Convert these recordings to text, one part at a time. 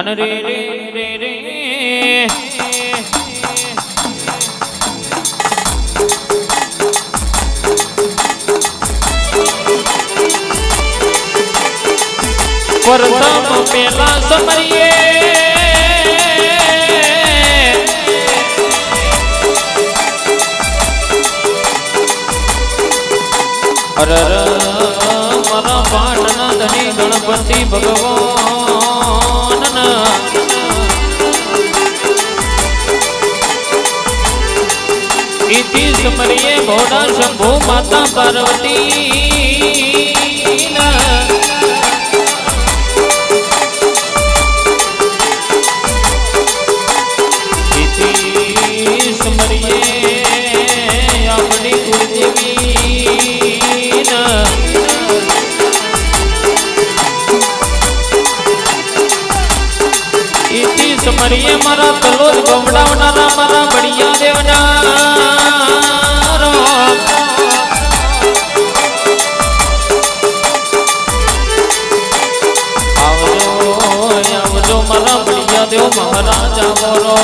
અને રે રે રે રે પ્રથમ પેલા સમયે અરર મારા પાટના ધણી ગણપતિ ભગવાન ઇતિ સમરીએ ભોળા શંભુ માતા પાર્વતી સમરીએ મારા તલોદ ગોમડાવનારા મારા બળિયા દેવના આવજો મારા બળિયા દેવ મહારાજા બોલો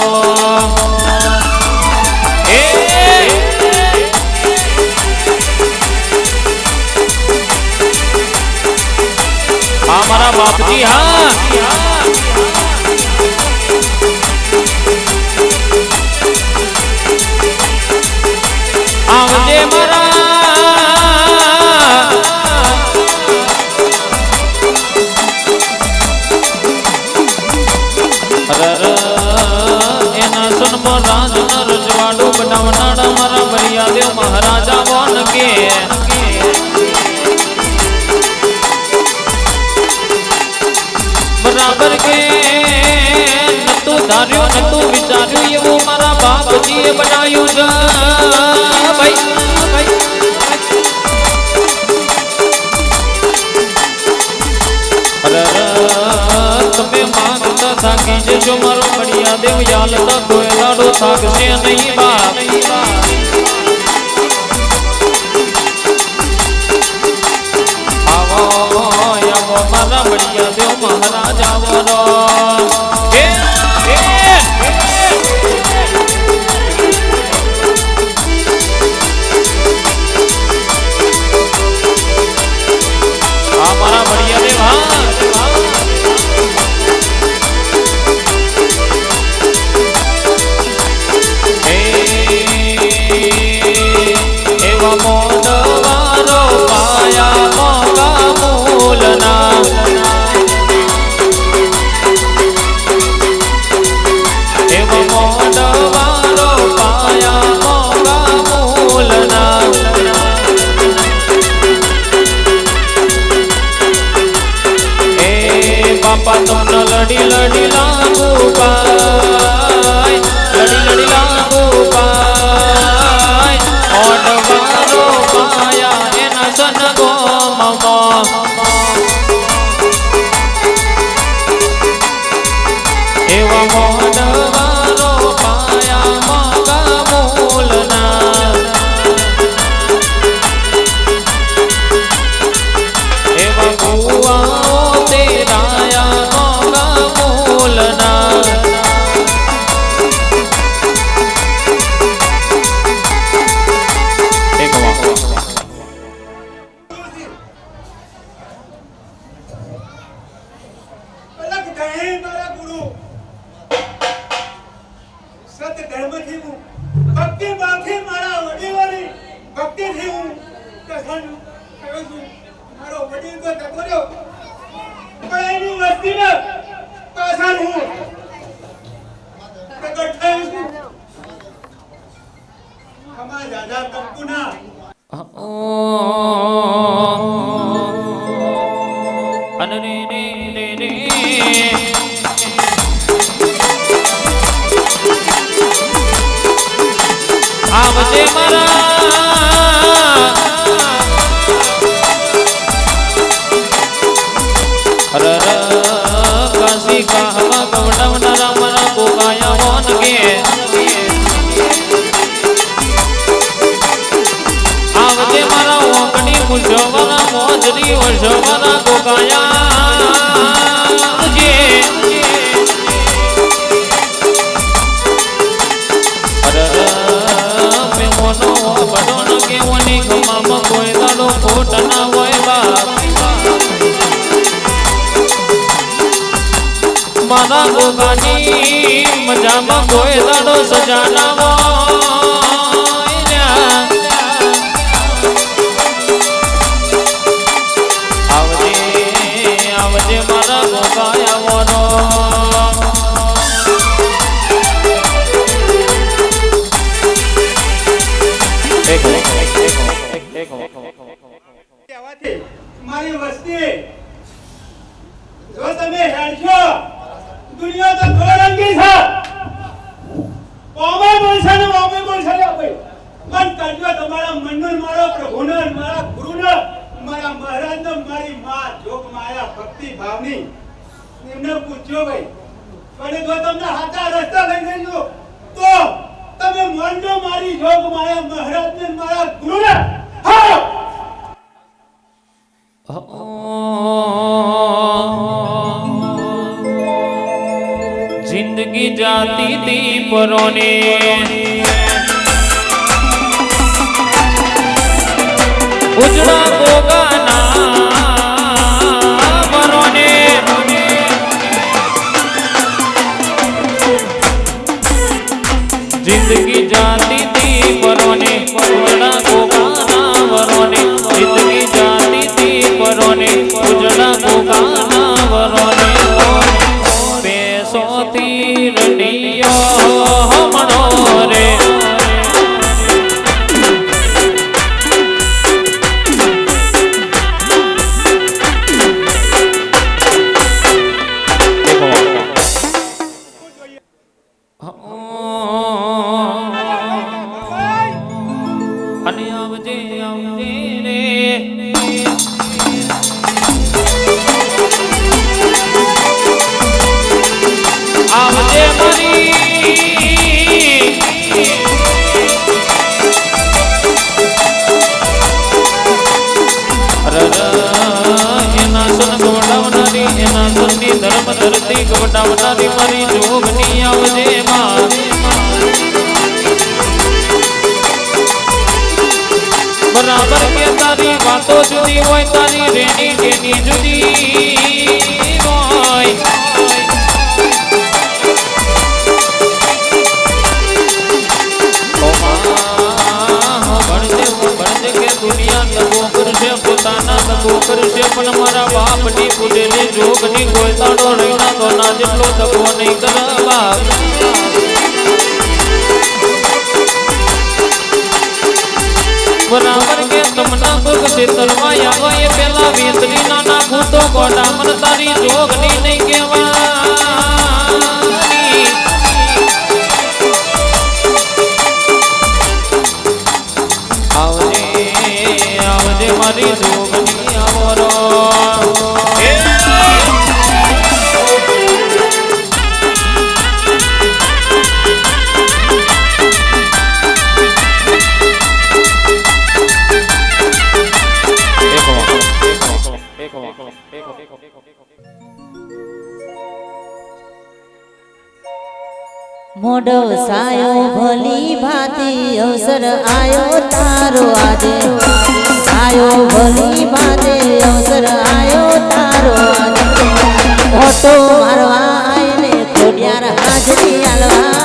હા મારા બાપજી હા આવજે એના સન્મો રાજના રજવાડું બનાવનારા મારા બળિયા દેવ મહારાજા વન કે બરાબર કે નતું ધાર્યું નતું વિચાર્યું એવું મારા બાપજીએ બનાવ્યું છે તમે માંગતા થાકી જશો મારો બળિયા દેવ યાલતા કોઈ લાડો થાકશે નહીં બાપ આવો આવો મારા બળિયા દેવ મહારાજા બોલો મારા બળિયા દેવ એવા મોડવારો પાયા મોગા મૂલના એવા મોડવારો પાયા મોગા મૂલના બાપા તમને લડી લડી લાગુ પાય લડી લડી લાગુ પાય ઓડવારો પાયા એના સનગો મમા એવા મોડવારો પાયા મગા મૂલના એવા ગુવાઓ તેરાયા મગા મૂલના આવજે મારા કાશી કહવા ગવડાવનારા મારા ગોગાયા મોન કે આવજે મારા ઓકડી મુશવારા મોજરી વશવારા ગોગાયા જે ગોગાની મજામાં કોઈ દાડો સજાના આવજે આવજે મારા ગોગાયાઓનો મારી વસ્તી જો તમે હેડશો દુનિયા તો દોરંગી છે ઓમે બોલશે ને ઓમે બોલશે ને ભાઈ મન કરજો તમારા મનનો મારો પ્રભુનો મારા ગુરુનો મારા મહારાજનો મારી માં જોગ માયા ભક્તિ ભાવની એમને પૂછ્યો ભાઈ પણ જો તમને સાચા રસ્તા લઈ જજો તો તમે મનનો મારી જોગ માયા મહારાજને મારા ગુરુને હા जिंदगी जाती थी परोने उजड़ा गोगाना परोने जिंदगी जाती थी परोने उजड़ा गोगाना वरोने जिंदगी जाती थी परोने उजड़ा गोगाना वरोने बेसोती रडियो मनोरे અને આવજે આવજે રે આવજે મારી એના સન ગવડાવનારી એના સનની ધર્મ ધરતી ગવડાવનારી મારી જોગની આવજે માં બરાબર કે તારી વાતો જુદી હોય તારી રેની ટેની જુદી હોય ભણજે કે દુનિયા દગો કરશે પોતાના દગો કરશે પણ મારા બાપની પૂજેલી જોગની કોઈ તાળો રહીના તો ના જેટલો દગો નહીં કરવા બરાબર કે તમના ભગ છેતરવાય આવે એ પેલા વેતરી ના નાખું તો ગોડા મન તારી જોગની નહીં કહેવાની આવજે આવજે મારી જોગની આવરો મોડો સાયો ભલી ભાતી અવસર આયો તારો આજે સાયો ભલી ભાતી અવસર આયો તારો આજે ઓટો મારવા આઈને ખોડિયાર હાજરી આલવા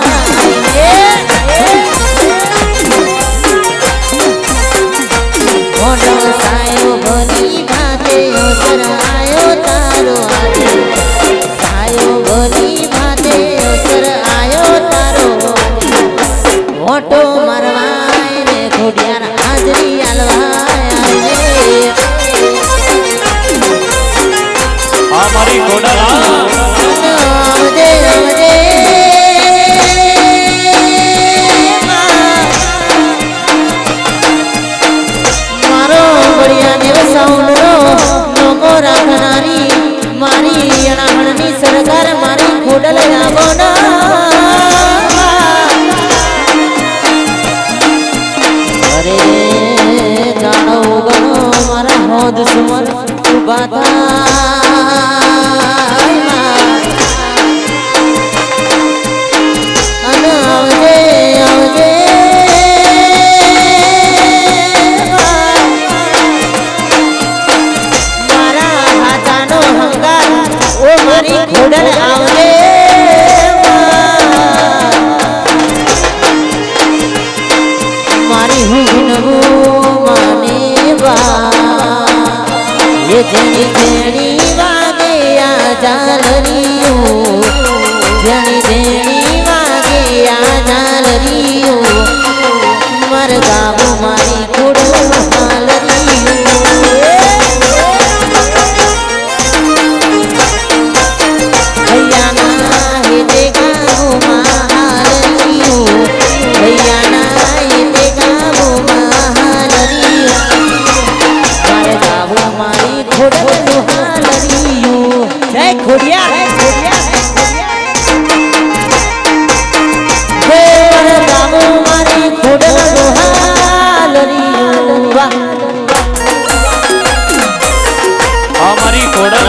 મોડો સાયો ભલી ભાતી અવસર આયો તારો આજે સાયો ભલી ભાતી અવસર આયો ઓટો મારવાય ને ખોડિયાર હાજરી આલવાય આ મારી ખોડલા ખોડિયાર હે ગામો મારી ખોડલ દોહાલરીઓ વાહ અમારી ખોડલ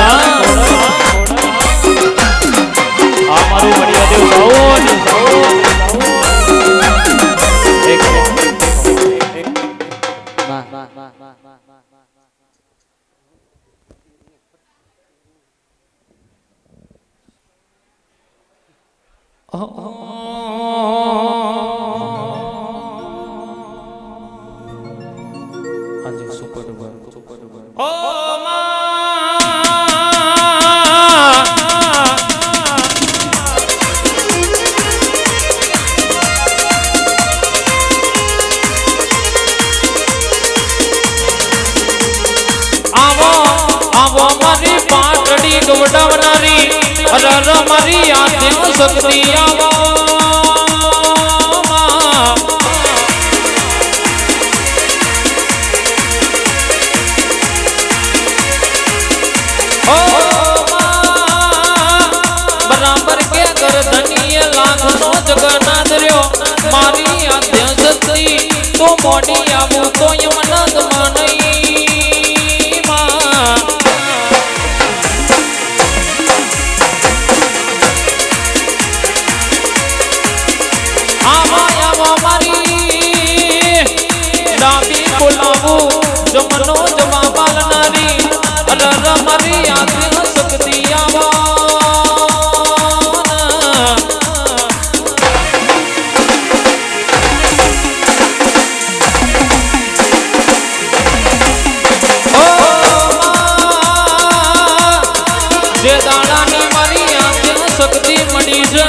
અમારું મણિયાદેવ સાઉન વાહ હાજી સુપર આવો મારી પાટડી ગવડાવનારી અરર મારી આદ્ય શક્તિ આવો બરાબર કે ગરધનીએ લાખનો જગન્નાથ રહ્યો મારી આદ્ય શક્તિ તો મોડી આવું તો યમનદ માનઈ માં ડાબી બોલાવું જમનો જવાબ આલનારી અરર મારી આદ્ય શક્તિ જે દાડાની મારી આદ્ય શક્તિ મળી છે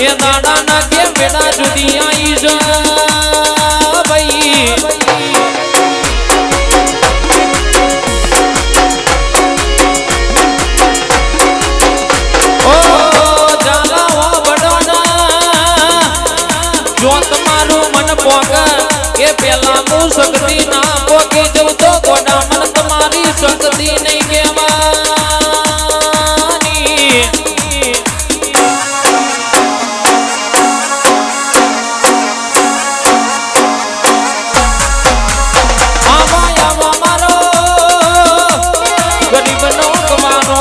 એ દાડાના કે બેડા જુદી આવી છે ભાઈ જો તમારું મન પોગ એ પેલા હું શક્તિ ના પોગી જઉં તો ગોડા મન તમારી શક્તિ નહીં કહેવાની આવો મારો ગરીબનો કમાનો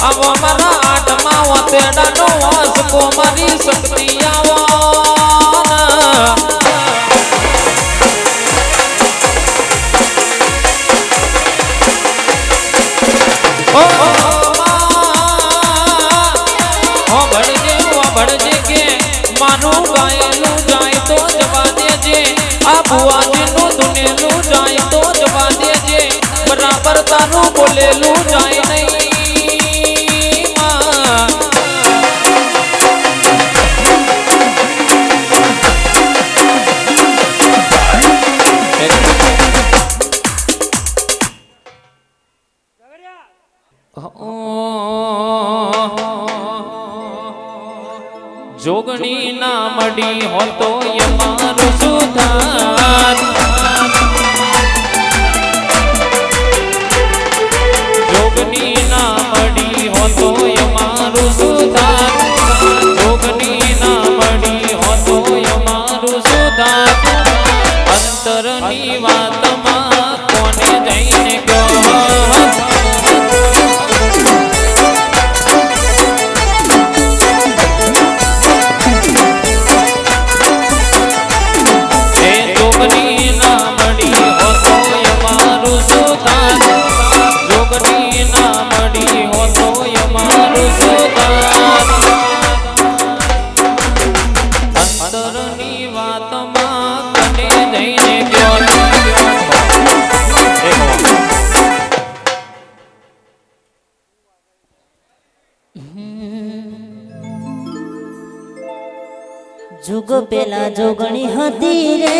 આવો મારા આઠમાં ઓતેડાનો વાસકો મારી શક્તિ આવો ભણજે કે મારું ગાયેલું જાય તો જવા દેજે આ ભુવાજીનું ધૂનેલું જાય તો જવા દેજે બરાબર તારું બોલેલું જાય નહીં માં જોગણી ના મળી હો તો યમારું સુધાર જોગણી ના મળી હો તો યમારું સુધાર જોગણી ના મળી હો તો યમારું સુધાર અંતરની વાતમાં કોને જઈને ગયો जुग पेला जोगणी हती रे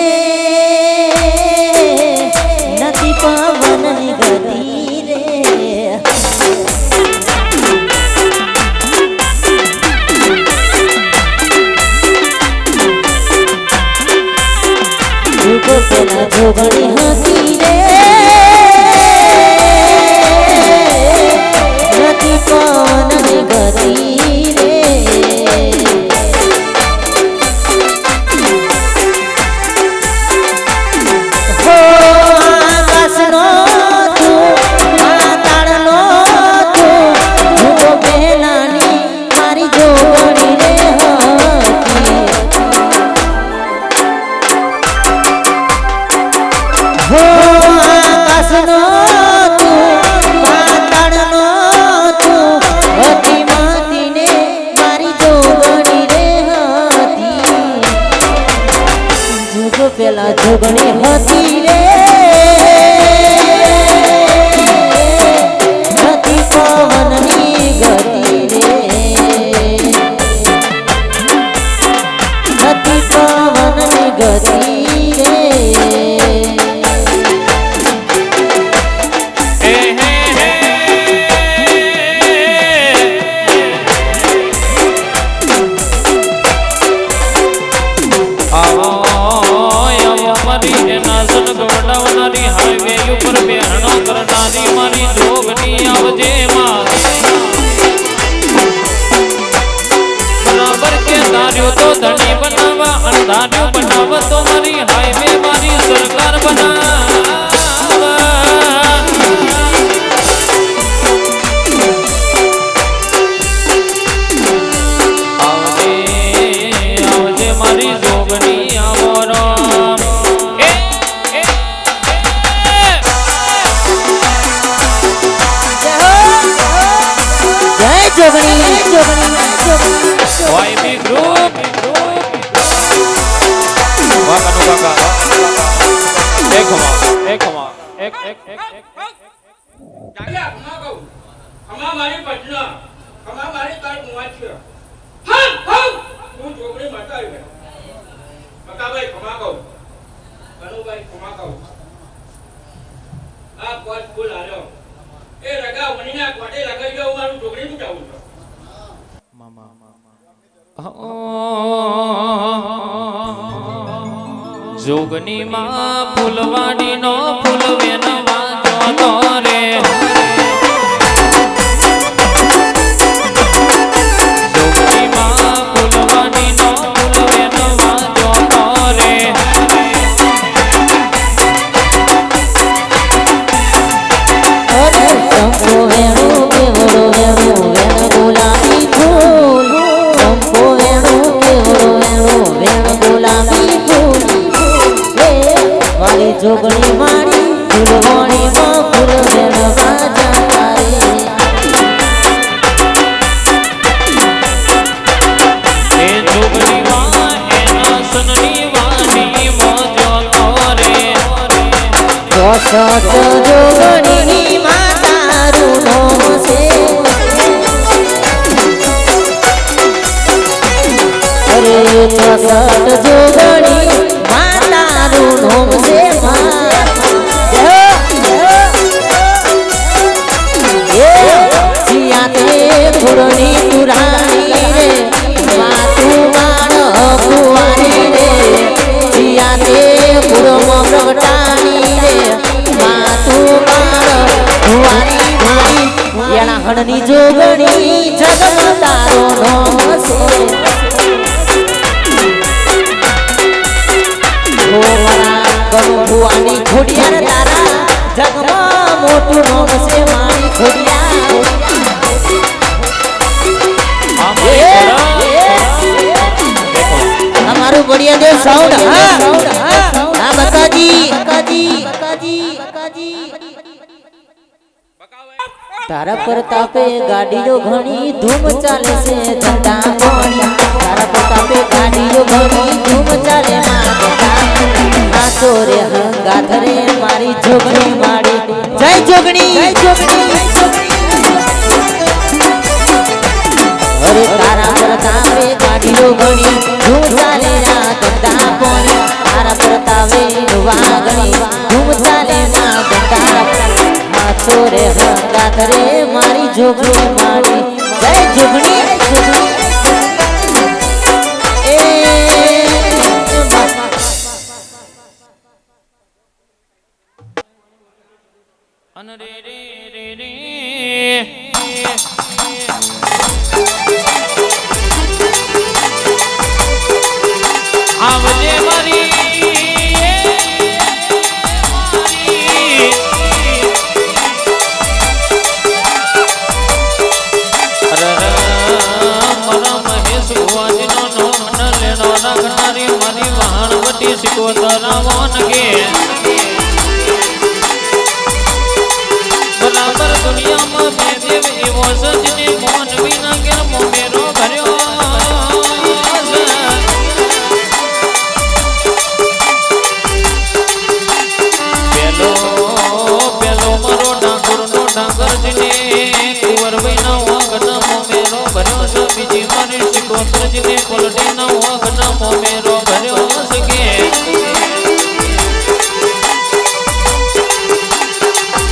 नदी पवन गती रे जुग पेला जोगणी हती रे नदी पवन પેલા જોગણી હતી રે નથી પવનની ગતિ રે નથી પવનની ગતિ રે હાઈવે ઉપર બેહણો કરનારી મારી જોગણી આવજે માં બરાબર કે ધાર્યો તો ધણી બનાવવા અંધાર્યો બનાવ તો મારી હાઈવે મારી સરકાર આવજે મારી જોગણી આવો રામ જોગણી YB ગ્રુપ વાહ કનુ કાકા એક જાગ્યા ખમા કહું ખમા મારી પટના ખમા મારી તાર મુવાચ્યો હા હા હું છોકરી માતા આવી ગયો બકાભાઈ ખમા કહું કનુભાઈ ખમા કહું આ કોટ ફૂલ આલ્યો એ રગા વણીના કોટે લગાઈ ગયો મારું છોકરી નું જાવું છે જોગની માં ફૂલવાડી નો ફૂલ વેનવા જોતો રે જોગની માં ફૂલવાડી નો ફૂલ વેનવા જોતો રે સંપો વેણું કેવડો વેણું વેણ ગુલાબી ફૂલ સંપો વેણું કેવડો વેણું વેણ ગુલાબી ફૂલ મારી જોગણી મારી ફૂલવાણીમાં ફૂલ વેણવા જતા રે એ જોગની માં એના સનની વાણી મોજો કરે ચોસઠ જોગણીની માતારું નામ છે અરે ચોસઠ જોગણી માતારું નામ છે ફૂલની પુરાણી રે માતું માન ભુવાની રે જીયાને ફૂલમાં પ્રગટાણી રે માતું માન ભુવાની મારી એના હણની જોગણી જગત તારો નામ છે ભુવાની ખોડિયાર તારા જગમાં મોટું નામ છે મારી ખોડિયાર हमारू बढ़िया दे साउंड हाँ बकाजी तारा प्रतापे गाड़ी जो घनी धूम चाले से धंधा पानी तारा प्रतापे गाड़ी जो घनी धूम चाले नाचो रे हंगाथ रे मारी जोगणी मारी जय जोगणी अरे तारा प्रतापे गाड़ी जो घनी धूम चाले धंधा पानी तारा प्रतापे वागणी धूम चाले नाचो रे हंगाथ रे मारी जोगणी मारी जय जोगणी आवजे मारी मरा महेश भुवाजी नो मन लेनो रखनारी मारी वहाणवटी सिकोतरा वन के बराबर दुनिया में बेदेव एवो सजने मोन बिना के मेरो भर्यो ગોલડીનો વખનો મોમેરો ભર્યો સકે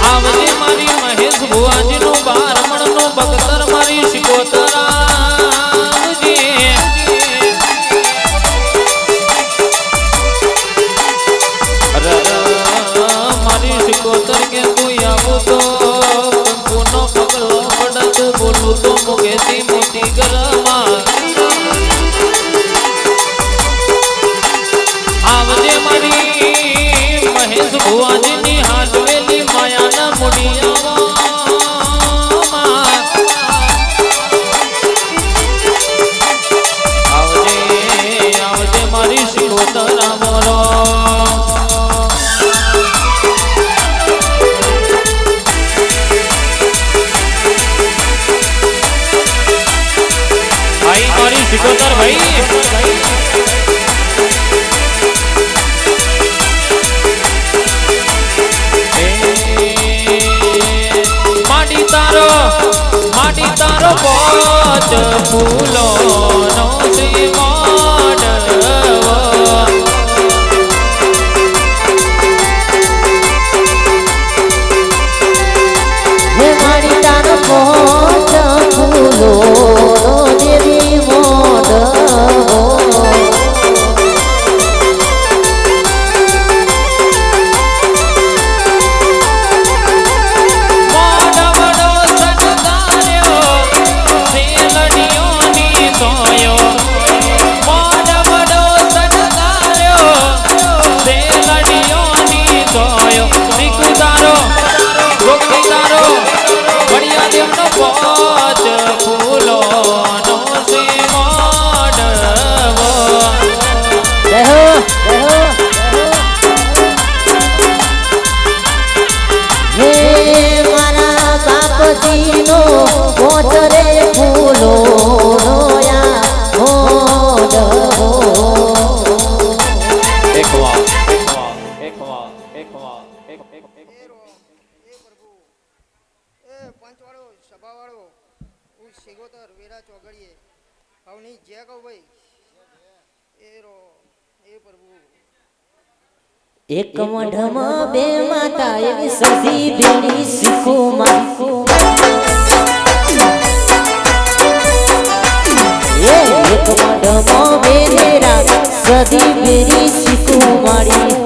આવજે મારી મહેશ ભુવાજીનું બારમણનું બગતર મારી શિકોતરા મારી શિકોતર કે તું આવું તો કંકુનો પગલો પડત બોલું તો મુકેતી મોટી ગરમાં આવજે મારી મહેશ ભુવાજીની હાથવેલી માયાના મુડિયામાં આવજે મારી શિકોતરા મોરો મારી શિકોતર ભાઈ માટી તારો પોચ ફૂલો નો શ્રી મોડવો હે મારી તારો પોચ ફૂલો નો દેવી મોડવો પોચરે ફૂલો રોયા મોડવો પંચવાળો સભાવાળો હું સિગોતર વેરા ચોગડીએ હવની જે કહું ભાઈ એ પ્રભુ એક મઢમાં બે માતા એવી સધી બેડી શીખુમાં એક મઢમાં બે રેરા સધી બેડી શીખુમાડી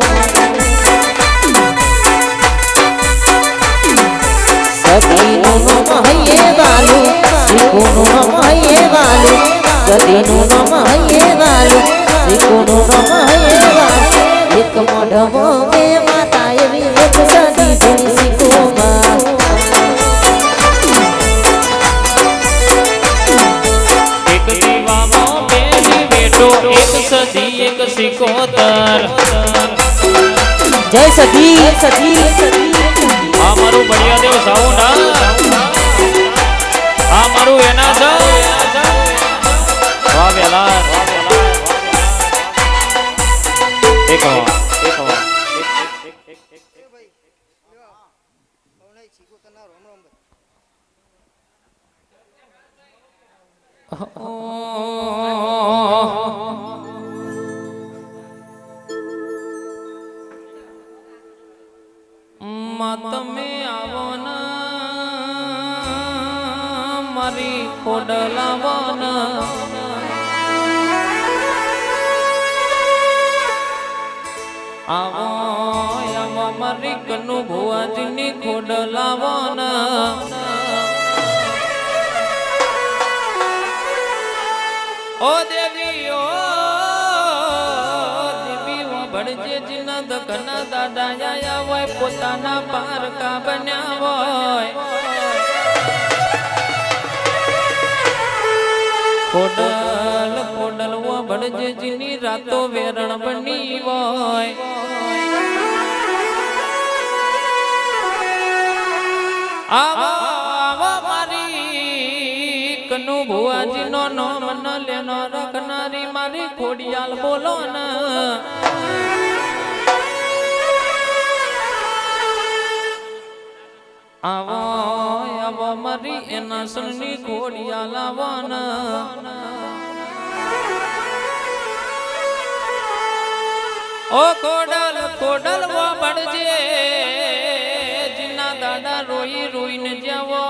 સધીનું નામ હૈયે વાલું શીખુનું નામ હૈયે વાલું સધીનું નામ હૈયે વાલું શીખુનું નામ હૈયે વાલું એક મોઢમાં બે માતા એવી એક સદી બેડી શીખુમાં એક દીવામાં બેની બેટો એક સદી એક શિકોતર જય સધી આ મારું બળિયા દેવ સાઉન્ડ આ મારું એના છે વાહ વેલા એક સિગોતરના રોમ રોમ તમે આવો ને મારી ખોડલાવો ને આવો આવો મારી કનુ ભુવાજીની ખોડલાવો ને ઓ દેવી ઓ ભણજે જીના દકના દાદા આયા હોય પોતાના પારકા બન્યા હોય ખોડલ વો ભણજે જીની રાતો વેરણ બની હોય આવો મારી કનુ ભુવાજી નો નામ ન લેનો રખનારી મારી ખોડિયાલ બોલો ને આવો આવો મારી એના સનની ખોડિયાલ આવવાના ઓ કોડલ કોડલ વાપડજે જીના દાડા રોઈ રોઈને જાવો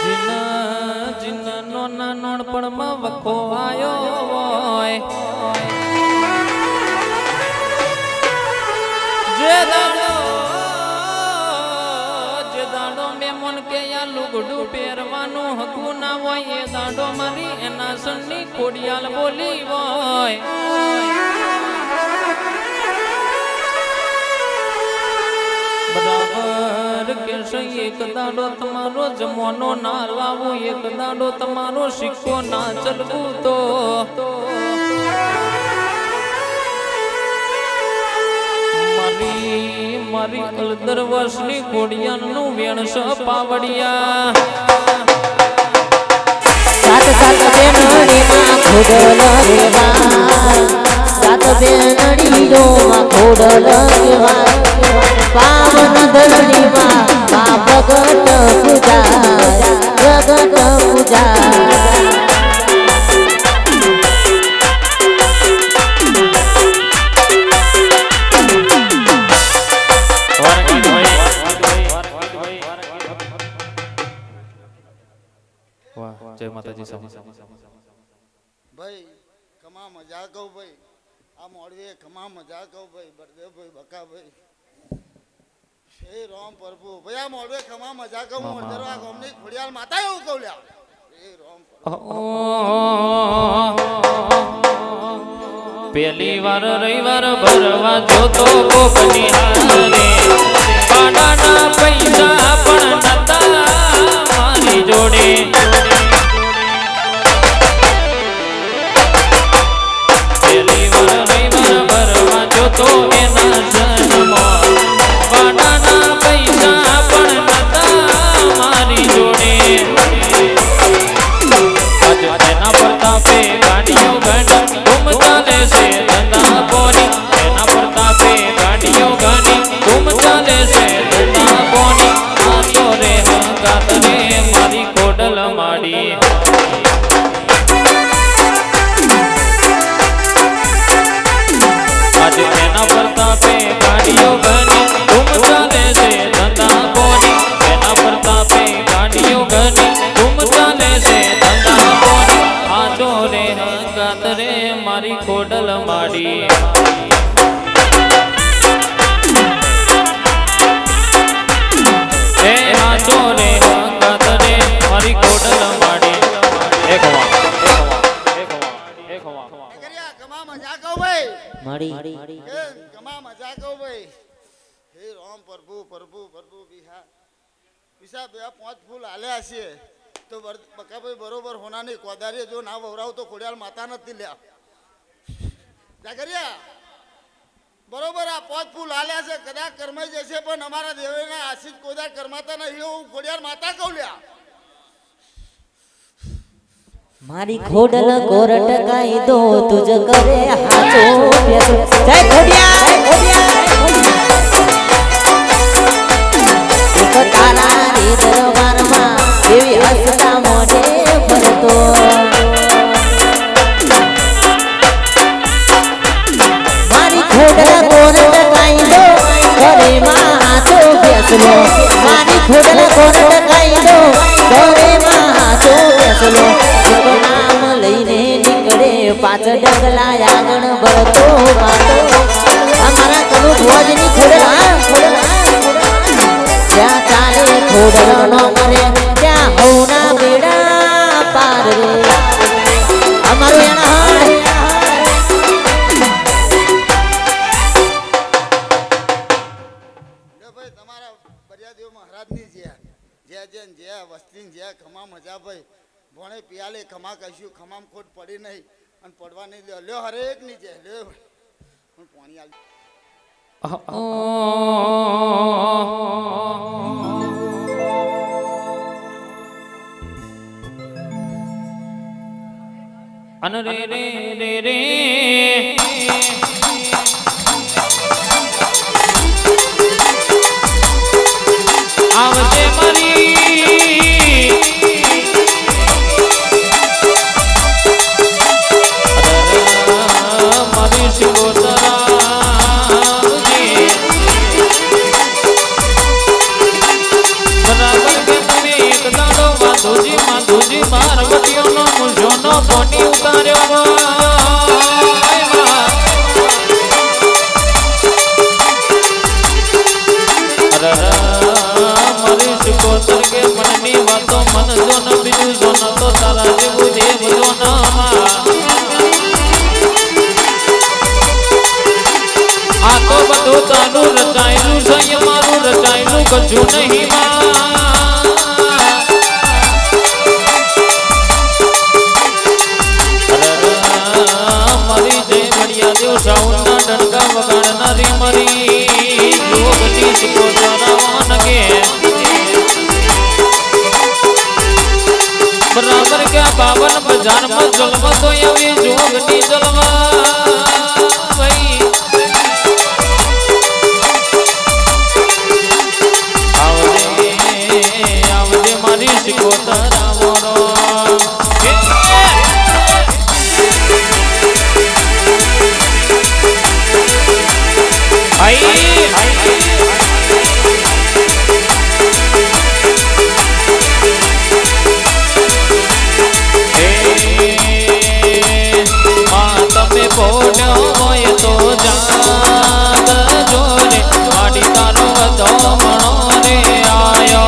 જીના જીના નોના નોણપણમાં વખો આયો હોય જે દાડો મેમન કે યા લુગડું પહેરવાનું હકું ના હોય એ દાડો મારી એના સન્ની ખોડિયાલ બોલી હોય બરાબર કે એક દાડો તમારો જમવાનો ના લાવો એક દાડો તમારો સિક્કો ના ચલવું તો મારી 15 વર્ષની ખોડિયાનું વેણસ પાવડિયા સાત સાત બેનડીમાં ખોડલ કેવા સાત બેનડીઓમાં ખોડલ કેવા પાવન ધરણીમાં મા ભગત પૂજા જગત પૂજા જય માતાજી ભાઈ ખમા મજા કહું ભાઈ આ મોડવીએ ખમા મજા કહું ભાઈ બળદેવભાઈ બકાભાઈ હે રામ પ્રભુ ભાઈ આ મોડવે ખમા મજા કહું મોડદરવા ગામની ખોડિયાલ માતા એવું કહું લ્યા હે રામ પહેલી વાર રવિવાર ભરવા જોતો કોકની હારે પાડાના પૈસા પણ નતા મારી જોડે પહેલી વાર રવિવાર ભરવા જોતો એના જન્મમાં પાડાના પૈસા પણ નતા મારી જોડે એના પ્રતાપે ગાડીઓ ગાડી ઘૂમ ચાલે છે ધંધા કોની એના પ્રતાપે ગાડીઓ ગાડી ઘૂમ ચાલે છે ધંધા કોની આજો રે હંગાત રે મારી કોડલ માડી આજે એના પ્રતાપે ગાડીઓ ગાડી ઘૂમ ચાલે છે ધંધા કોની એના પ્રતાપે ગાડીઓ ગાડી ઘૂમ ચાલે છે ધંધા કોની આજો રે હંગાત રે મારી કોડલ માડી હે આજો રે હંગાત રે મારી કોડલ માડી એક વા કર્યા ખમા મજા કહું ભાઈ મળી હે ખમા મજા કહું ભાઈ હે રામ પ્રભુ પ્રભુ પ્રભુ બિહા પીસા બે 5 ફૂલ આલ્યા છે તો બકાભાઈ બરોબર હોનાની કોદારીએ જો ના વવરાવ તો ખોડિયાલ માતા નથી લ્યા જાગરિયા બરોબર આ 5 ફૂલ આલ્યા છે કદાચ કરમાઈ જશે પણ અમારા દેવના આશીષ કોદા કરમાતા નહીં હું ખોડિયાલ માતા કહું લ્યા મારી ખોડલ કોરટ કાયદો તુજ કરે હાચો બેસો જય ખોડિયા એક તારા રે દરબારમાં દેવી હસતા મોઢે ફરતો મારી ખોડલ કોરટ કાયદો કરે માં હાચો બેસલો મારી ખોડલ કોરટ કાયદો કરે માં હાચો બેસલો નામ લઈને નીકળે પાંચ ડગલા આગળ બળતો વાતો અમારા કનુ ભોજની ખોડલા જ્યાં ચાલે ખોડલ નો કરે ત્યાં હવના બેડા પાર રે અમારું એના ભાઈ તમારા બરિયાદેવ મહારાજની જ્યાં વસ્તી જ્યાં ખમા મજા ભાઈ ભણે પિયાલે ખમા કશું ખમામ ખોટ પડી નહીં અને પડવા નહીં દે લ્યો હરેક ની છે લ્યો પણ પાણી આલ અન રે રે રે રે આવજે મારી એક દાડો માધુજી પાર્વતીઓનો મૂછોનો કોની ઉતાર્યો મારી શિકોતર કે મનની વાતો મન જો ન બીજું જો ન તો તારા જેવું દેવ જો ન આ તો બધું તારું રચાયેલું છે મારું રચાયેલું કશું નહીં મારી જય ઘડિયા દેવ સાઉન્ડના ડંકા વગાડનારી મારી જોગની શિકોતરાવાન કે બરાબર કે 52 બજારમાં જલવા તો એવી જોગની જલવા ભાઈ આવજે મારી શિકોતરાવાળો તમે બોલ્યો હોય તો જાગ જોરે માડી તારો બધો મણો રે આયો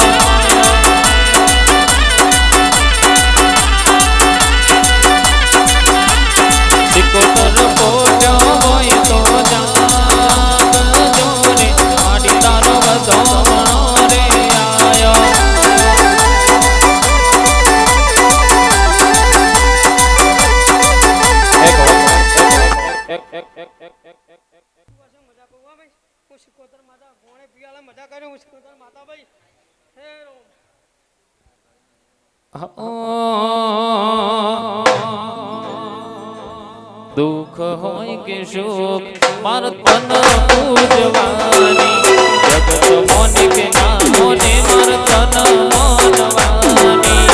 શિકોતર બોલ્યો હોય તો જાગ જોરે માડી તારો બધો મણો રે આયો હું શિકોતર માતા કોણે પિયાલા મજા કર્યો હું શિકોતર માતા ભાઈ હે દુઃખ હોય કે સુખ માર તન પૂજવાની જગત મોની કે ના મોને માર તન મોનવાની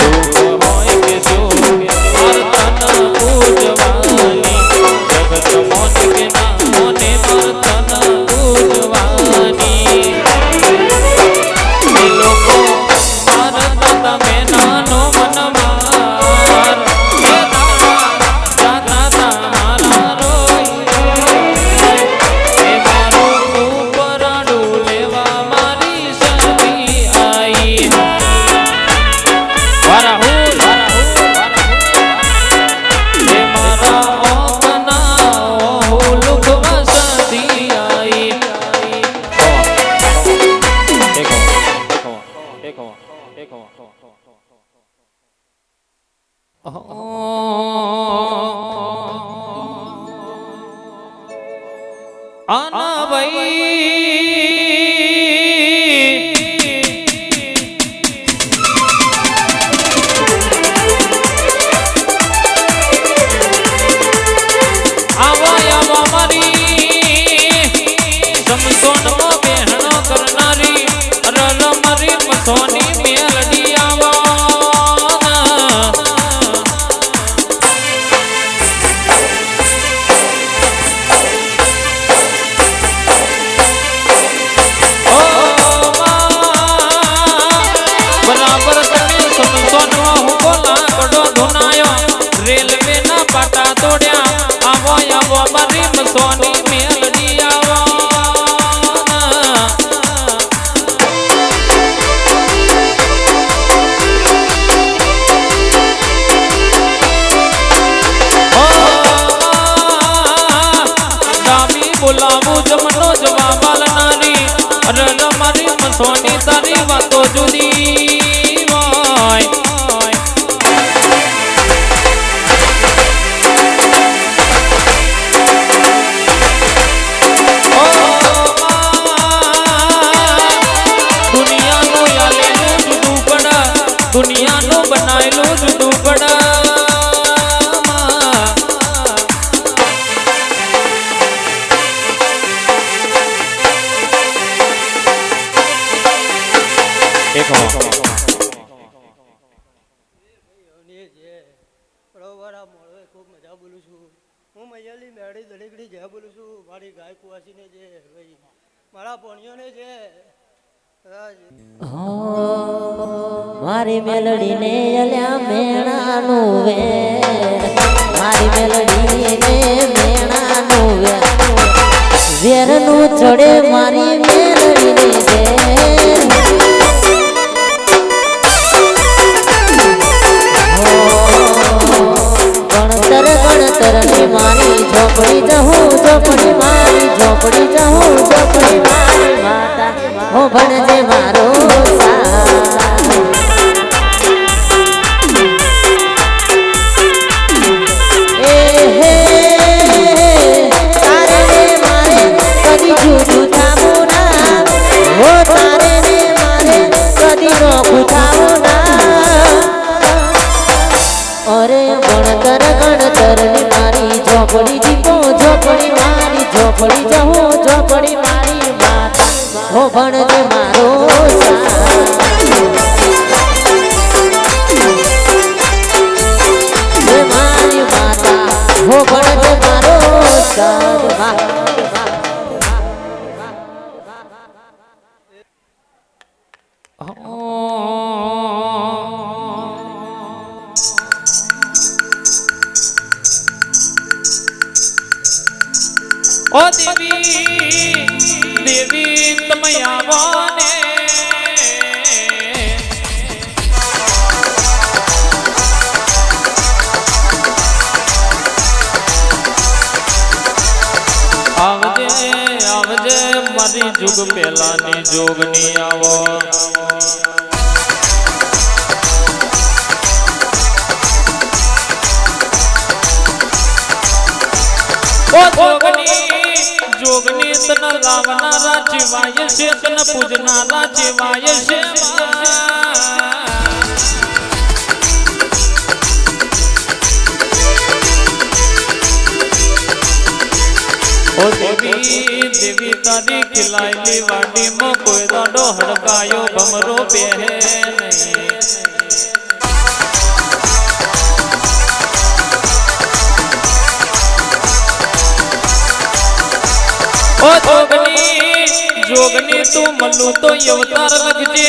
દુઃખ હોય કે સુખ માર તન પૂજવાની જગત મોની કે ના મોને માર તન પૂજવાની લોકો તમે નાનો મનમાર હે દાદા તારા રોઈ હે મારું ઉપરાડું લેવા મારી સતી આઈ વારાહુલ હે મારા ઓકના ઓહુલુક વસતી આઈ આના ભાઈ આવો મારી સમસોનમાં બહેનો કરનારી રલ મારી મસોની મેલડી આવો રેલવે ના પાટા તોડ્યા આવો આવો મારી મસોની મેલડી આવો દામી બોલાવું જમનો જવાબ આલનારી રલ મારી મસોની તારી વાતો જુદી હોય દુનિયાનું બનાયેલું જુદું પડા બરોબર આ મળે ખૂબ મજા બોલું છું હું મૈયાલી મેળી દરેકડી જય બોલું છું મારી ગાય કુવાસીને જે ભાઈ મારા પોણીઓને જે હો મારી મેલડીને અલ્યા મેણાનું વેર મારી મેલડીને મેણાનું વેર વેરનું ચડે મારી મેલડીને વેર ગણતર ની મારી ઝોપડી જહું ઝોપડી મારી ઝોપડી જહું ઝોપડી મારી માતા હો ભણજે મારો ઝોપડી દીપો ઝોપડી મારી ઝોપડી જહું ઝોપડી મારી માતા હો ભણજે મારો મારી માતા હો ભણજે મારો સદમા ઓ દેવી દેવી તમે આવો ને આવજે આવજે મારી જુગ પેલાની જોગની આવો ઓ જોગની તન લાવનારા જીવાય છે તન પૂજનારા જીવાય છે ઓ દેવી દેવી તારી ખિલાયેલી વાડીમાં કોઈ દાડો હડકાયો ભમરો પહેરે નહીં ઓ જોગની તું મલ્લુ તો અવતાર લગજે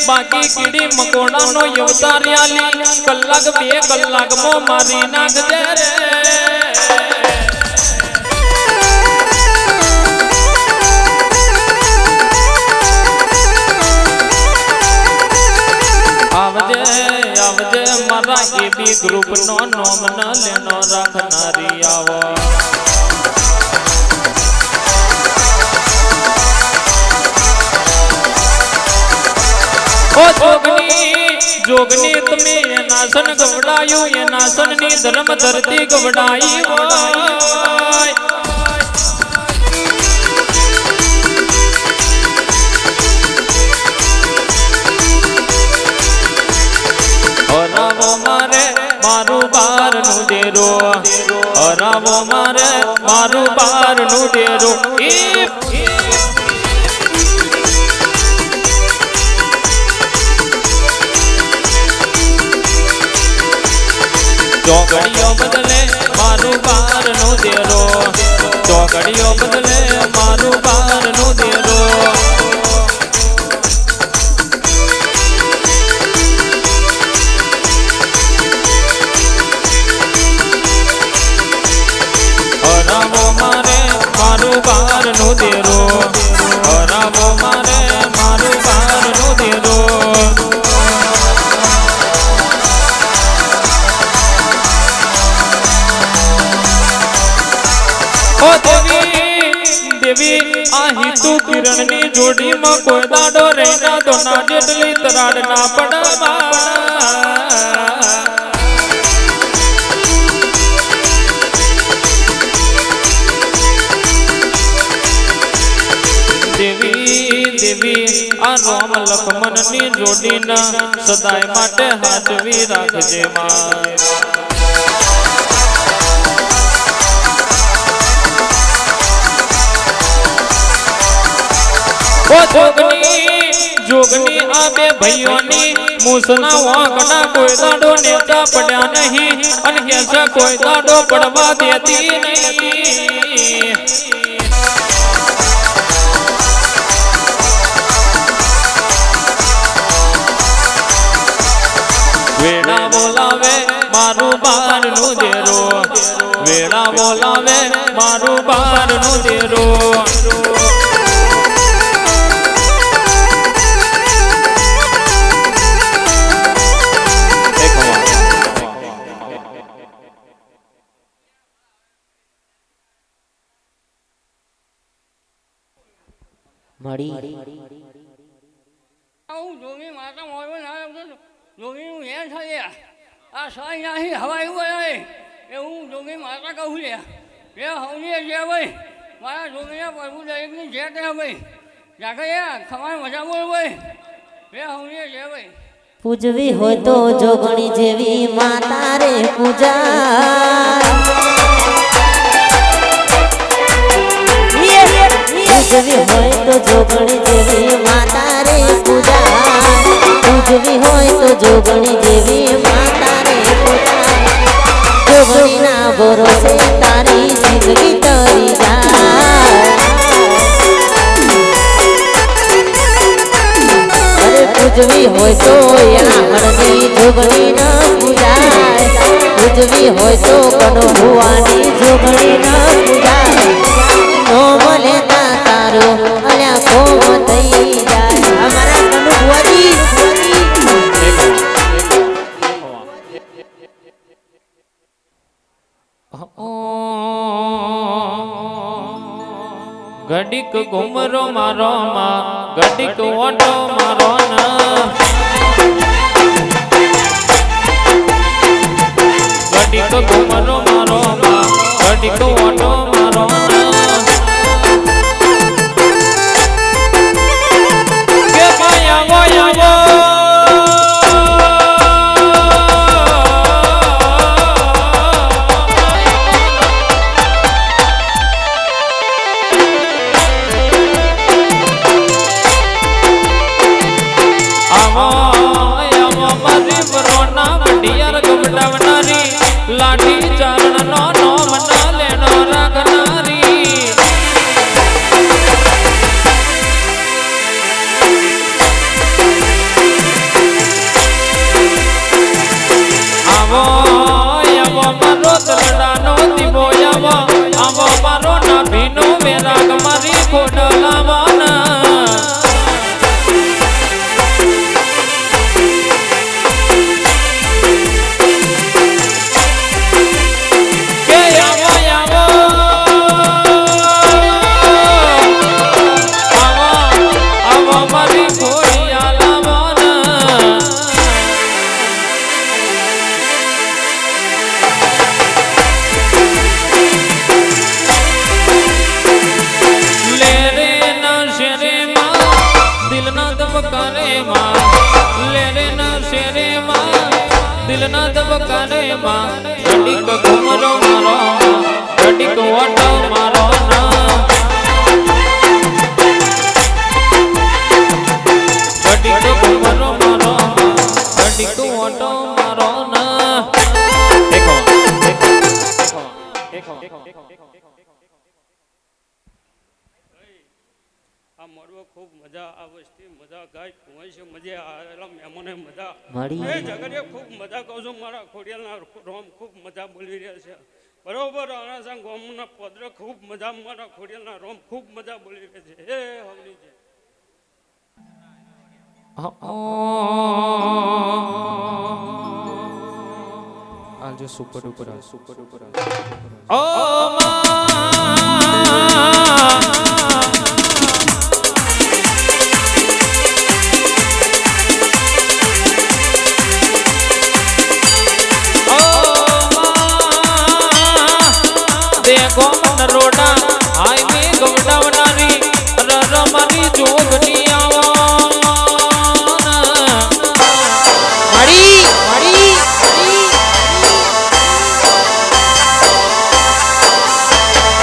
બાકી કીડી મકોડા નો અવતાર આલી કલાક બે કલાક મો મારી નાખજે રે આવજે આવજે મારા એબી ગ્રુપ નો નોમ ન લેનો રાખનારી આવો ઓ જોગની તમે એના સન ગવડાયું એના સનની ધર્મ ધરતી ગવડાઈ હોય હરાવો મારે મારું બારનું ડેરો હરાવો મારે મારું બારનું ડેરો ચોકડીઓ બદલે મારું બારનું દેરો ચોકડીઓ બદલે મારું બારનું દેરો હરાવો મારે મારું બારનું દેરો હરાવો મારે મારું બારનું દેરો દેવી આ હિતુ કિરણ ની જોડી માં કોઈ દાડો રહેના તો ના જેટલી તરાડ ના પડવા દેવી દેવી આ રામ લક્ષ્મણ ની જોડી ના સદાય માટે હાજવી રાખજે માં ઓ જોગની આ બે ભાઈઓની મૂસના વાંકના કોઈ દાડો નેતા પડ્યા નહીં અને કેસા કોઈ દાડો પડવા દેતી નહીં વેડા બોલાવે મારું બારનું દેરો વેડા બોલાવે મારું બારનું દેરો મળી હું જોગી માતા મોરવો ના જોગીનું હેર થાય આ સાઈ નાહી હવાઈ હોય એ હું જોગી માતા કહું લે એ હવની છે ભાઈ મારા જોગીના પ્રભુ દરેકની છે તે ભાઈ જાગે ખમાય મજા બોલ ભાઈ એ હવની છે ભાઈ પૂજવી હોય તો જોગણી જેવી માતા રે પૂજા પૂજવી હોય તો જોગણી જેવી માતા રે પૂજા પૂજવી હોય તો જોગણી જેવી માતા રે પૂજા જોગણી ના ભરોસે તારી જિંદગી તરી જાય અરે પૂજવી હોય તો આંગણની જોગણી ના પૂજાય પૂજવી હોય તો કનો ભુવાની જોગણી ના પૂજાય નો બોલે તારો અલ્યા કોમ થઈ જાય અમારા કનુ ભુવાજી ઘડીક ઘુમરો મારો માં ઘડીક ઓટો મારો ના ઘડીક ઘુમરો મારો માં ઘડીક ઓટો મારો ના કે આવો આવો લાઠી ચારણ નો નોમ ના લેનો રાખનારી આવો આવો મારો તલડાનો દીવો આવો આવો મારો નાભીનો વેરાગ મારી ખોડલાવાના દિલના દબકાને માં ઘડીક ઘુમરો મારો ઘડીક ઓટો મારો ના ઘડીક ઘુમરો મારો ઘડીક ઓટો મારો ના દેખો આ મોરવો ખૂબ મજા આ વસ્તી મજા ગાય કુંવાય છે મજા આવેલા મહેમાને મજા મળી એ જગડીએ ખૂબ મજા કહું છું મારા ખોડિયાલના રોમ ખૂબ મજા બોલી રહ્યા છે બરોબર અનાસા ગોમના પદરે ખૂબ મજા મારા ખોડિયાલના રોમ ખૂબ મજા બોલી રહ્યા છે હે હવની છે આજો સુપર ડુપર ઓ રોડા આઈ મે ગવડાવનારી રરમાની જોગની આવો મળી મળી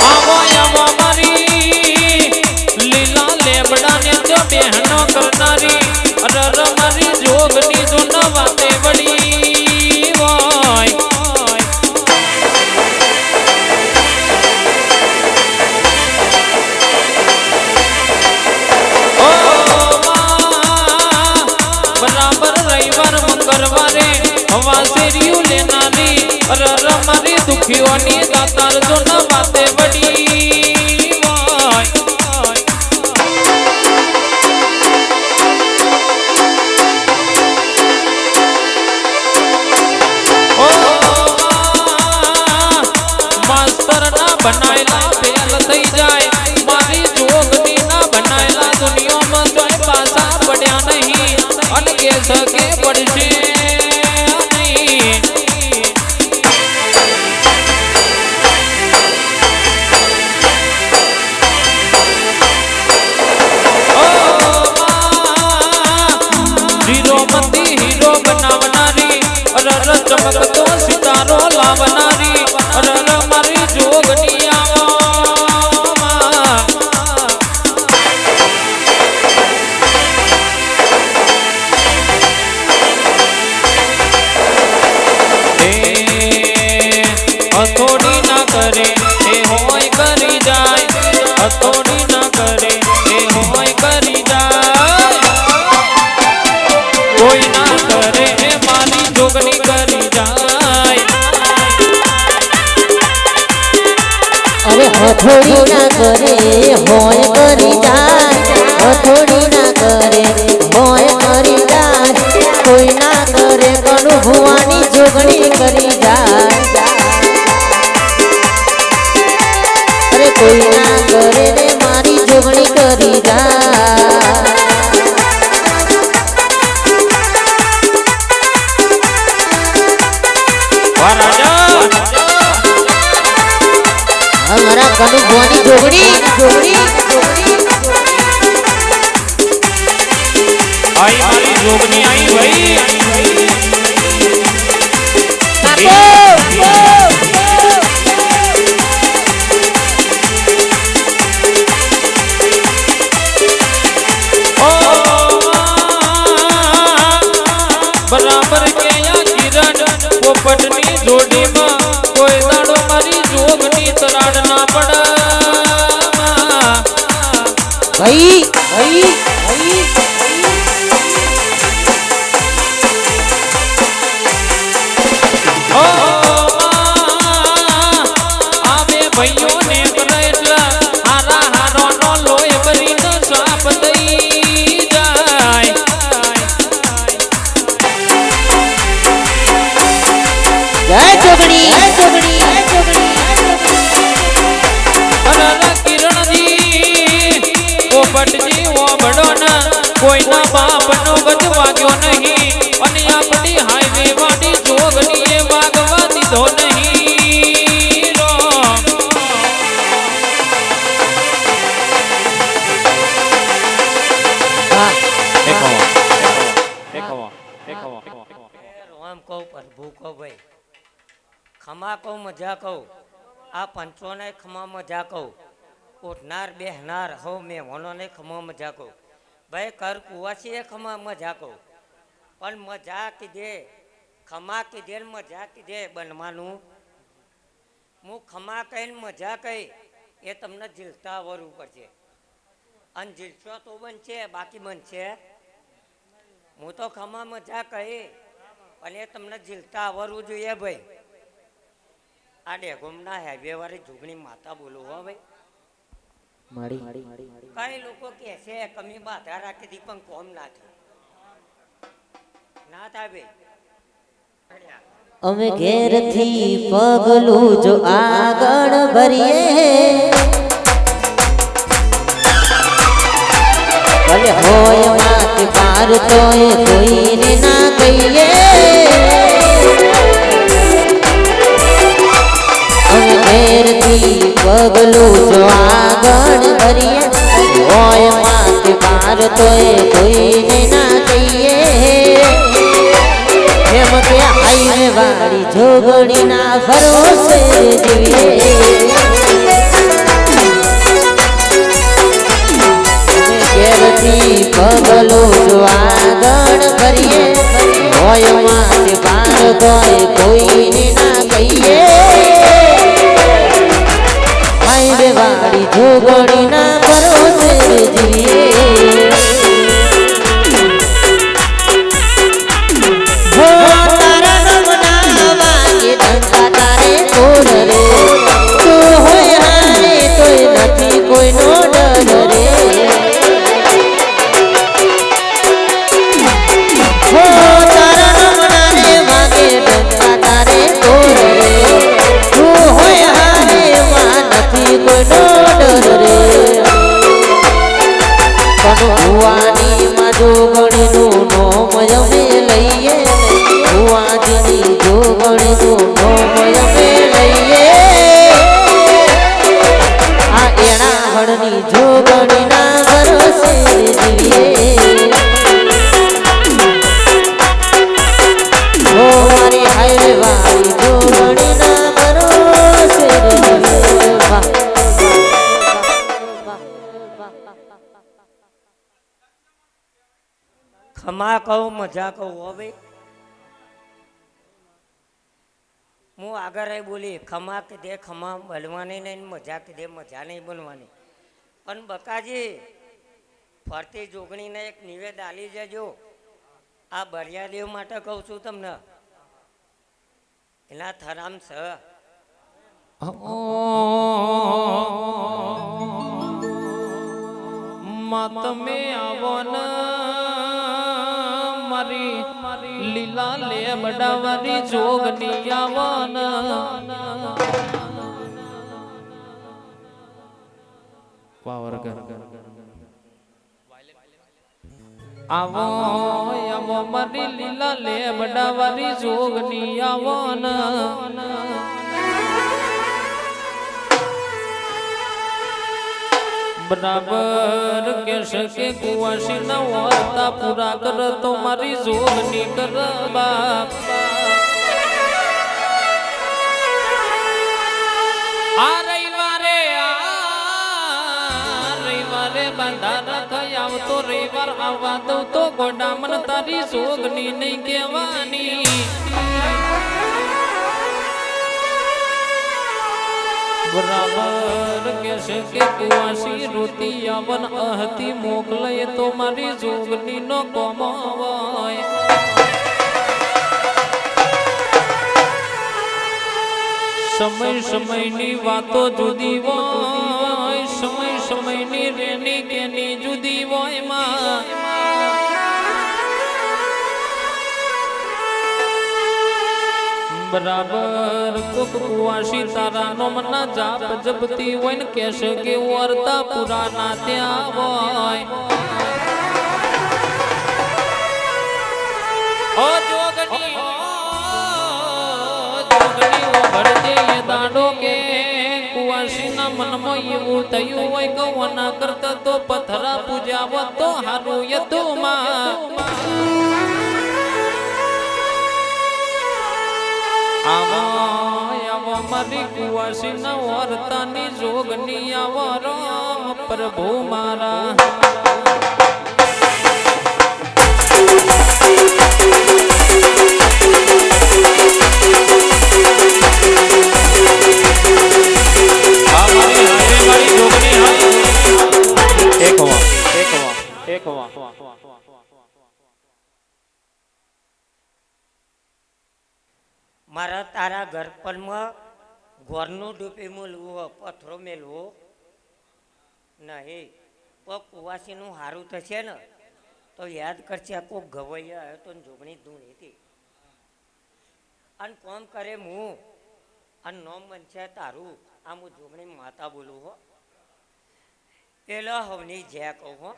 આવો આવો મારી લીલા લેબડા ને તો બહેનો કરનારી હાયરિયું લેનારી રર મારી દુખીઓની દાતાર જો ન વાતે વડી હોય માસ્તર ના બનાયેલા ફેલ થઈ જાય મારી જોગની ના બનાયેલા દુનિયામાં કોઈ પાસા પડ્યા નહીં અને કે સકે પડશે નહીં હીરોમતી હીરો બનાવનારી રર ચમકતો સિતારો લાવનારી રર મારી જોગની આવામાં હથોડી ના કરે એ હોય કરી જાય હથોડી ના કરે એ હોય કરી જાય કોઈ ના કરે એ મારી જોગની કરી જાય અરે હથોડી ના કરે હોય કરી જાય હથોડી ના કરે હોય કરી જાય કોઈ ના કરે કણુ ભુવાની જોગણી કરી જાય અરે કોઈ ના કરે ને મારી જોગણી કરી જાય हमारा कनु भुवानी जोगड़ी जोगड़ी आई मारी जोगनी आई भाई बराबर के या किरण पोपटनी जोड़ी में कोई दाड़ो मारी जोगनी तराड़ ना पड़ा भाई भाई भाई ओ आवे भाइयों ने बरेटला हारा हारो नो लोय बरी नो साप दई जाय जय जोगड़ी जय जोगड़ी जय जोगड़ी अरे किरण जी पोपट जी वो बड़ो ना कोई ना बाप नो गज वाग्यो नहीं અને આપણી હાઈવે વાડી જોગની એ વાગવા દીધો નહીં રોમ રોમ કહું પ્રભુ કહું ભાઈ ખમા કહું મજા કહું આ પંચોને ખમા મજા કહું ઉઠનાર બેહનાર હો મેં વનોને ખમા મજા કહું ભાઈ કર કુવાસીએ ખમા મજા કહું પણ મજા કીધે ખમા કીધે ને મજા કીધે બનવાનું હું ખમા કહીને મજા કહી એ તમને ઝીલતા આવડવું પડશે અને ઝીલશો તો બનશે બાકી બનશે હું તો ખમા મજા કહી અને એ તમને ઝીલતા આવડવું જોઈએ ભાઈ આ ડેગોમના હાઈવે વાળી જોગણી માતા બોલો હો ભાઈ માડી કઈ લોકો કહે છે કમી બાધા રાખી દી પણ કોમ ના થાય ના થાય ભાઈ અમે ઘેરથી પગલું જો આગળ ભરીએ ભલે હોય માત પાર તોય કોઈને ના કહીએ અમે ઘેરથી પગલું જો આગળ ભરીએ હોય માત પાર તોય કોઈને ના કહીએ એમ કે હાઈવે વાળી જોગણી ના ભરોસે જીવીએ ઘેરથી પગલો જો આગળ ભરીએ હોય માથે પાર તોય કોઈને ના કહીએ હાઈવે વાળી જોગણી ના ભરોસે જીવીએ તારા નામના પણ ભુવાની માં જોગણીનું નોમ અમે લઈએ ભુવાજીની જોગણીનું નોમ અમે લઈએ આ એના હળની જોગણીના ભરોસે જીવીએ મારી હાઈવે વાળી જોગણીના ભરોસે ખમા કહું મજા કહું હવે હું આગળ બોલી ખમા કીધે ખમા બનવાની નહીં મજા કીધે મજા નહીં બનવાની પણ બકાજી ફરતી જોગણીને એક નિવેદ આલી જજો આ બરિયાદેવ માટે કહું છું તમને એના થરામ છે તમે આવો ને મારી લીલા લે બડાવારી જોગની આવો ને પાવર આવો આવો મારી લીલા લે બડાવારી જોગની આવો ને બરાબર કેશે કે કુવાસી ના વાર્તા પૂરા કર તો મારી જોગની કર બાપ આ રવિવારે બંધારા થઈ આવતો રવિવાર આવવા દઉં તો ગોડામન તારી જોગની નહીં કહેવાની બરાબર કેશે કે કુવાસી રોતી આવન અહતી મોકલે તો મારી જોગની નો કમાવાય સમય સમયની વાતો જુદી હોય સમય સમયની રેની કેની જુદી હોય માં બરાબર કોક કુવાસી તારા નોમના જાપ જપતી હોય ને કહેશે કે વાર્તા પુરાના ત્યાં હોય ઓ જોગની ભરજે એ દાડો કે કુવાસીના મનમાં એવું થયું હોય કે વના કરતા તો પથરા પૂજાવો તો હારું યતું માં આવો મારી કુવાસી ના વર્તાની જોગની આવો રામ પ્રભુ મારા મારા તારા ઘરપણમાં ઘરનું ડૂબી મેળવું પથરો મેળવો નહીં તો કુવાસીનું સારું થશે ને તો યાદ કરશે આ કોઈ ગવૈયા આવ્યો તો જોગણી ધૂણી હતી અને કોમ કરે હું અને નોમ બનશે તારું આ હું જોગણી માતા બોલું હો પેલા હવની જ્યાં કહું હો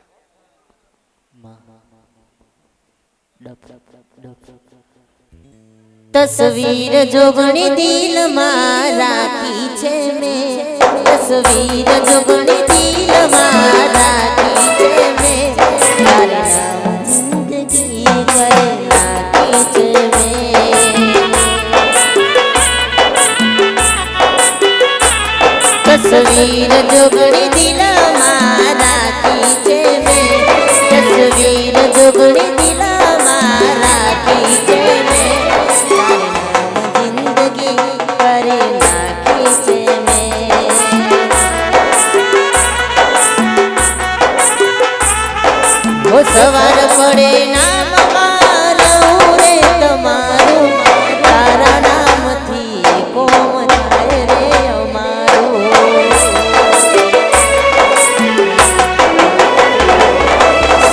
તસવીર જોગણી દિલમાં રાખી છે મેં તસવીર જોગણી દિલમાં રાખી છે મેં તારે નામ જિંદગી કરે નાખી છે મેં તસવીર જોગણી દિલમાં રાખી છે મેં તસવીર જોગણી દિલમાં રાખી છે મેં સવાર પડે નામ મારું રે તમારું તારા નામથી કોમ થાય રે અમારું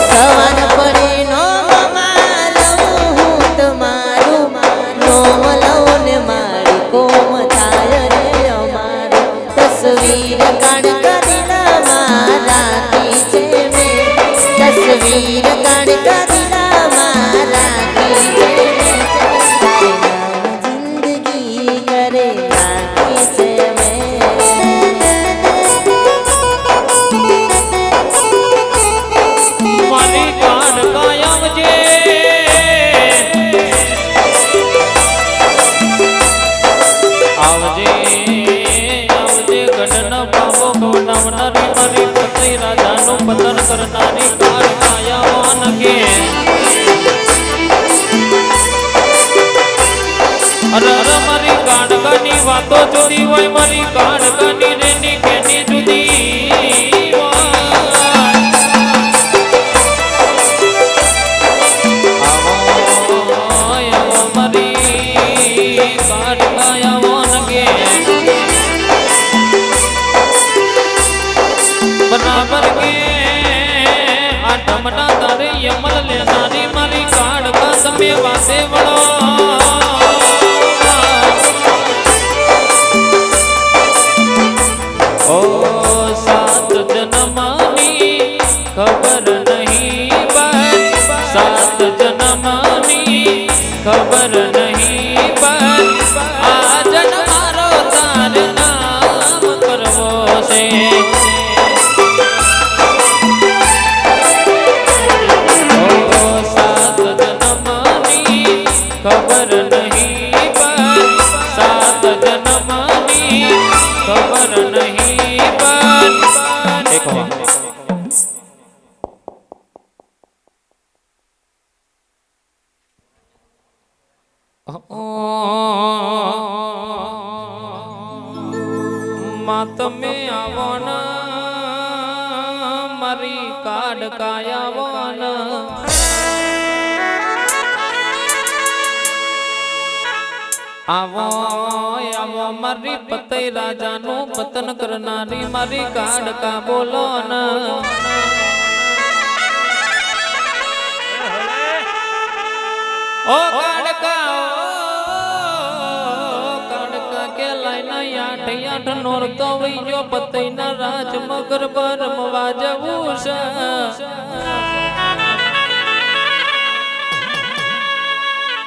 સવાર પડે નામ મારું તમારું નોમ લઉં ને મારી કોમ થાય રે અમારું તસવીર કાઢ કરીને રાખી છે મેં કાઢકા દિલા મારા જિંદગી કરે બાકી છે મારી કાન કાયમ છે આવજે આવજે ગઢના બાબો ગવડાવનારી મારી પતઈ રાજાનું પતન કરનારી કાળ કાયાવાન કે અરે અરે મારી કાઢકાની વાતો જુદી હોય મારી કાઢકાની રેની કેની જુદી બરાબર કે આ ઢમના તારે યમલ લેનારી મારી કાઢકા તમે વાસે વળો ઓ સાત જન્મની ખબર નહીં બસ સાત જન્મની ખબર નહીં બસ આ જન્મ મારો તારે નામ કરવો છે ખબર નહીં પણ સાત જન્મની ખબર નહીં પણ એક માં તમે આવવાના મારી કાઢકા આવવાના આવો આવો મારી પતઈ રાજાનું પતન કરનારી મારી કાઢકા બોલો ન ઓ કાઢકા કે લાઈના આઠ આઠ નોરતો વૈયો પતઈ ના રાજ મગર પર મવા જવું છે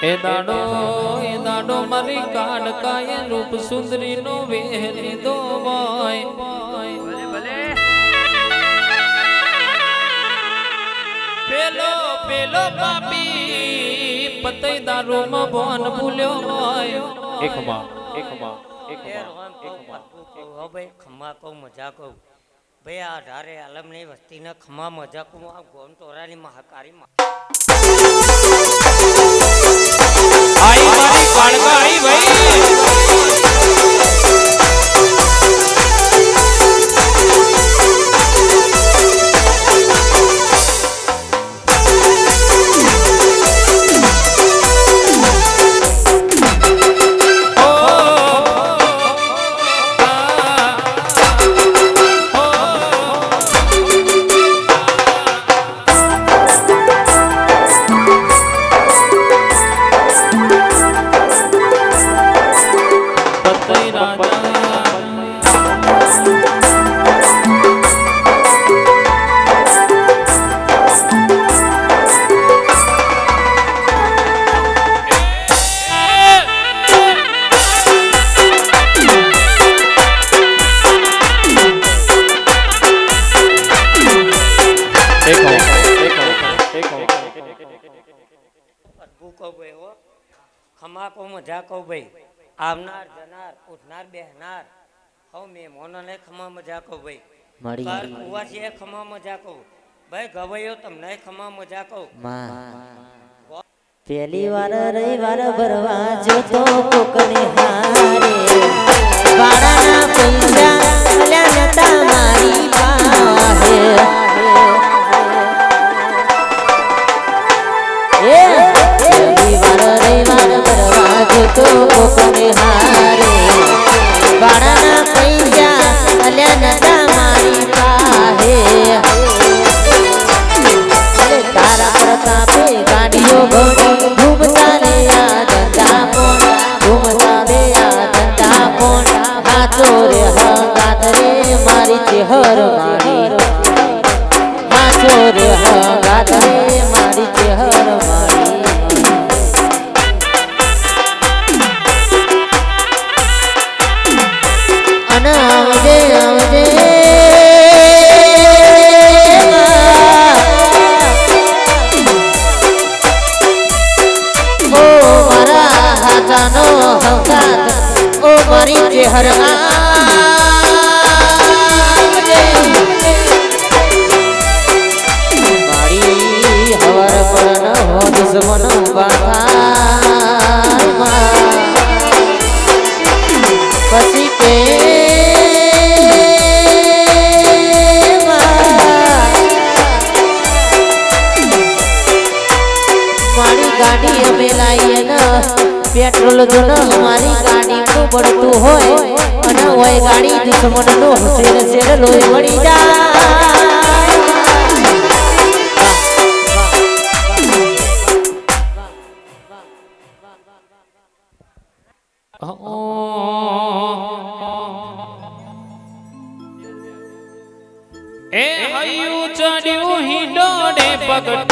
એ દાડો મારી કાઢકાએ રૂપ સુંદરી નો વેહ લીધો હોય પેલો પાપી પતઈ દારૂ માં ભોન ભૂલ્યો હોય ભાઈ ખમ્મા કહું મજા કહું ભાઈ આ ધારે આલમની વસ્તીને ખમ્મા મજા કહું આ ગોમ ટોરાની મહાકારી आई मारी काढ़का आई भाई ખમાકો મજા કહું ભાઈ આવનાર જનાર ઉઠનાર બેહનાર હવ મહેમાનોને ખમા મજા કહું ભાઈ બાર કુવાસી ખમા મજા કહું ભાઈ ગવાયો તમને ખમા મજા કહું પહેલી વાર રવિવાર ભરવા જોતો કોકને હારે વાળાના પૈસા લ્યા નતા મારી પાસે તો કોકને હારે વાળાના પૈસા અલ્યા નતા મારી પાસે તારા પ્રતાપે ગાડીઓ ઘણી ધૂમ ચાલે આ ધંધા પણ ધૂમ ચાલે આ ધંધા પણ હાથો રે હંગાત રે મારી ચહેર મારી ઘર આવજે મારી હવાર પણ હો દુશ્મન બાથામાં પછી કે મારી ગાડી અમે લાવીએ ને પેટ્રોલ જો ન અમારી ગાડીમાં પડતું હોય અને હોય ગાડી દુશ્મનનો શેર શેર લોહી મળી જાય એ હૈયું ચડ્યું હિંડોળે પગ